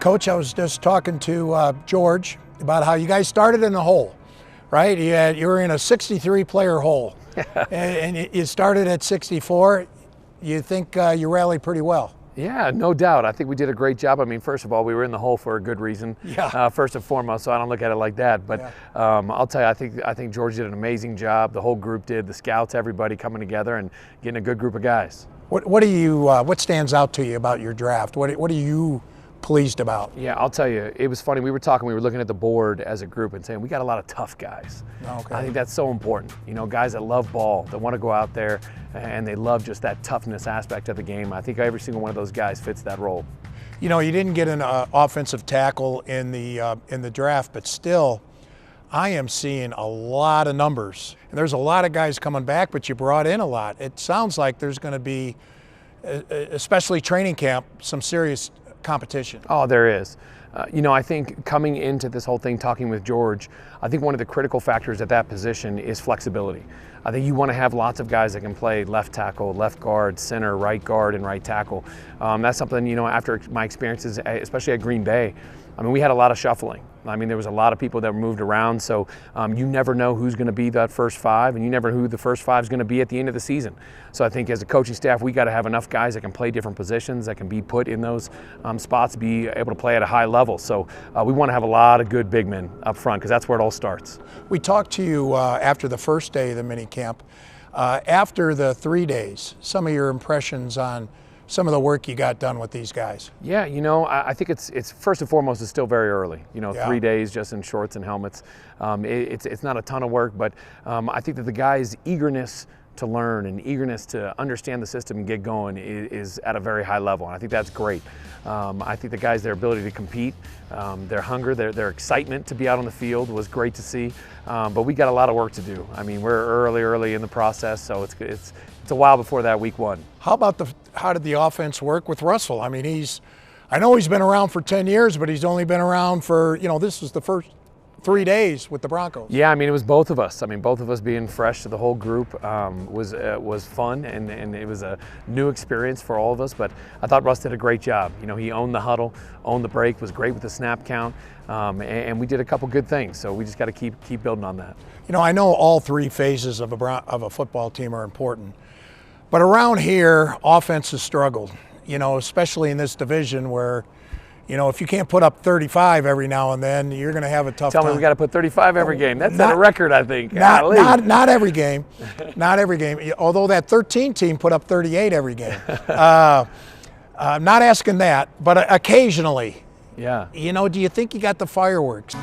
Coach, I was just talking to George about how you guys started in the hole, right? You were in a 63-player hole, and you started at 64. You think you rallied pretty well? Yeah, no doubt. I think we did a great job. I mean, first of all, we were in the hole for a good reason. Yeah. First and foremost, so I don't look at it like that. But yeah. I'll tell you, I think George did an amazing job. The whole group did. The scouts, everybody coming together and getting a good group of guys. What stands out to you about your draft? What are you pleased about? Yeah, I'll tell you, it was funny. We were looking at the board as a group and saying we got a lot of tough guys. Okay. I think that's so important. You know, guys that love ball, that want to go out there, and they love just that toughness aspect of the game. I think every single one of those guys fits that role. You know, you didn't get an offensive tackle in the draft, but still, I am seeing a lot of numbers. And there's a lot of guys coming back, but you brought in a lot. It sounds like there's going to be, especially training camp, some serious competition. Oh, there is. You know, I think coming into this whole thing, talking with George, I think one of the critical factors at that position is flexibility. I think you want to have lots of guys that can play left tackle, left guard, center, right guard, and right tackle. That's something, you know, after my experiences, especially at Green Bay, I mean, we had a lot of shuffling. I mean, there was a lot of people that moved around, so you never know who's going to be that first five, and you never know who the first five is going to be at the end of the season. So I think as a coaching staff, we got to have enough guys that can play different positions, that can be put in those spots, be able to play at a high level. So we want to have a lot of good big men up front, because that's where it all starts. We talked to you after the first day of the mini camp. After the 3 days, some of your impressions on some of the work you got done with these guys? Yeah, you know, I think it's first and foremost, it's still very early. You know, yeah. 3 days just in shorts and helmets. It's not a ton of work, but I think that the guys' eagerness to learn and eagerness to understand the system and get going is at a very high level, and I think that's great. I think the guys, their ability to compete, their hunger, their excitement to be out on the field was great to see, but we got a lot of work to do. I mean, we're early in the process, so it's a while before that week one. How did the offense work with Russell? I mean, I know he's been around for 10 years, but he's only been around for, you know, this was the first 3 days with the Broncos. Yeah, I mean, it was both of us. I mean, both of us being fresh to the whole group was fun, and it was a new experience for all of us, but I thought Russ did a great job. You know, he owned the huddle, owned the break, was great with the snap count, and we did a couple good things, so we just got to keep building on that. You know, I know all three phases of a football team are important, but around here, offense has struggled, you know, especially in this division where, you know, if you can't put up 35 every now and then, you're going to have a tough time. Tell me we got to put 35 every game. That's not a record, I think. Not every game. Not every game. Although that 13 team put up 38 every game. I'm not asking that, but occasionally. Yeah. You know, do you think you got the fireworks?